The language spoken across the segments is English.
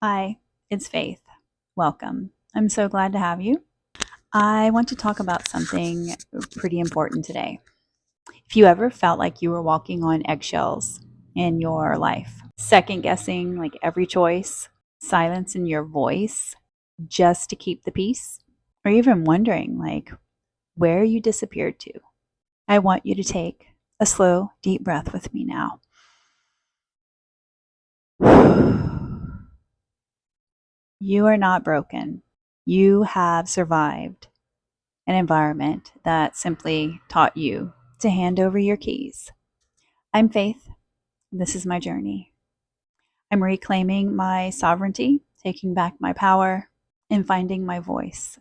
Hi, it's Faith. Welcome. I'm so glad to have you. I want to talk about something pretty important today. If you ever felt like you were walking on eggshells in your life, second guessing like every choice, silence in your voice just to keep the peace, or even wondering like where you disappeared to, I want you to take a slow, deep breath with me now. You are not broken. You have survived an environment that simply taught you to hand over your keys. I'm Faith. This is my journey. I'm reclaiming my sovereignty, taking back my power, and finding my voice.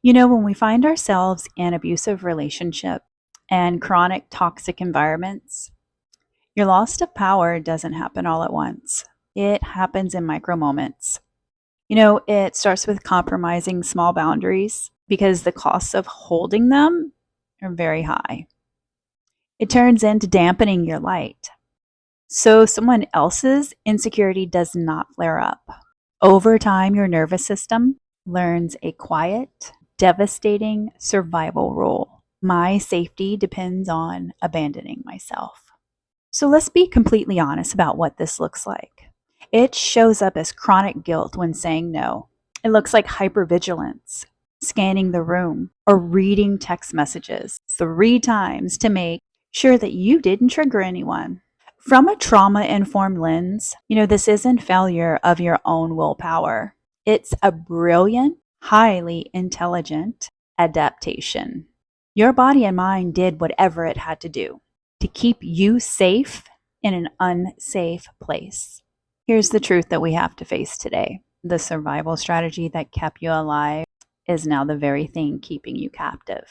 You know, when we find ourselves in abusive relationship and chronic toxic environments, your loss of power doesn't happen all at once. It happens in micro moments. You know, it starts with compromising small boundaries because the costs of holding them are very high. It turns into dampening your light. So someone else's insecurity does not flare up. Over time, your nervous system learns a quiet, devastating survival rule. My safety depends on abandoning myself. So let's be completely honest about what this looks like. It shows up as chronic guilt when saying no. It looks like hypervigilance, scanning the room, or reading text messages 3 times to make sure that you didn't trigger anyone. From a trauma informed lens, this isn't failure of your own willpower. It's a brilliant, highly intelligent adaptation. Your body and mind did whatever it had to do to keep you safe in an unsafe place. Here's the truth that we have to face today. The survival strategy that kept you alive is now the very thing keeping you captive.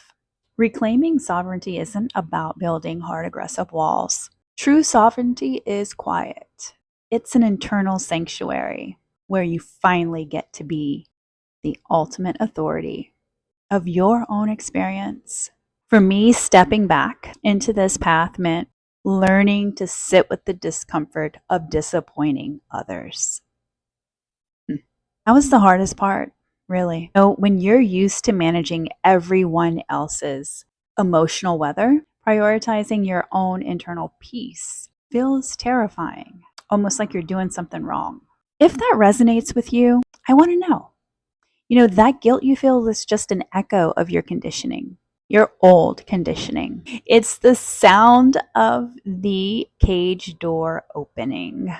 Reclaiming sovereignty isn't about building hard, aggressive walls. True sovereignty is quiet. It's an internal sanctuary where you finally get to be the ultimate authority of your own experience. For me, stepping back into this path meant learning to sit with the discomfort of disappointing others. That was the hardest part, really. When you're used to managing everyone else's emotional weather, prioritizing your own internal peace feels terrifying, almost like you're doing something wrong. If that resonates with you, I want to know. That guilt you feel is just an echo of your conditioning, your old conditioning. It's the sound of the cage door opening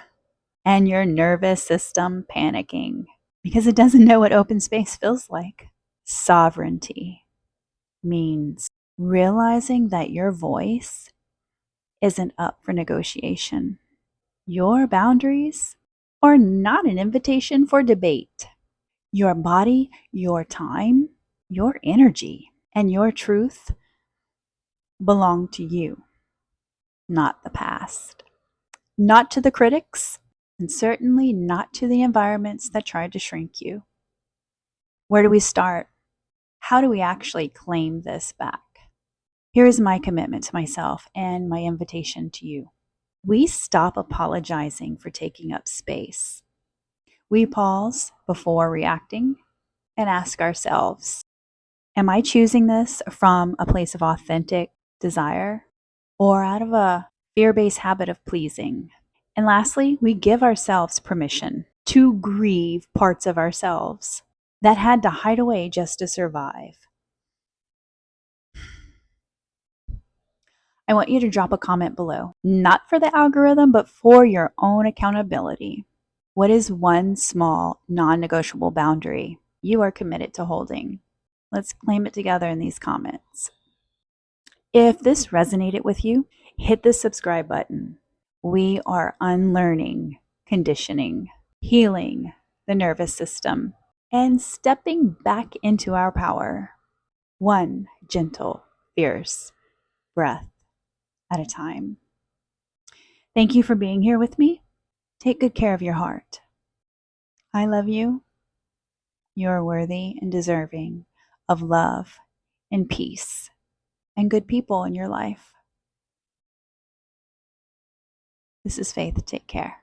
and your nervous system panicking because it doesn't know what open space feels like. Sovereignty means realizing that your voice isn't up for negotiation. Your boundaries are not an invitation for debate. Your body, your time, your energy, and your truth belong to you, not the past. Not to the critics, and certainly not to the environments that tried to shrink you. Where do we start? How do we actually claim this back? Here is my commitment to myself and my invitation to you. We stop apologizing for taking up space. We pause before reacting and ask ourselves, am I choosing this from a place of authentic desire or out of a fear-based habit of pleasing? And lastly, we give ourselves permission to grieve parts of ourselves that had to hide away just to survive. I want you to drop a comment below, not for the algorithm, but for your own accountability. What is one small, non-negotiable boundary you are committed to holding? Let's claim it together in these comments. If this resonated with you, hit the subscribe button. We are unlearning conditioning, healing the nervous system, and stepping back into our power, one gentle, fierce breath at a time. Thank you for being here with me. Take good care of your heart. I love you. You are worthy and deserving of love and peace and good people in your life. This is Faith. Take care.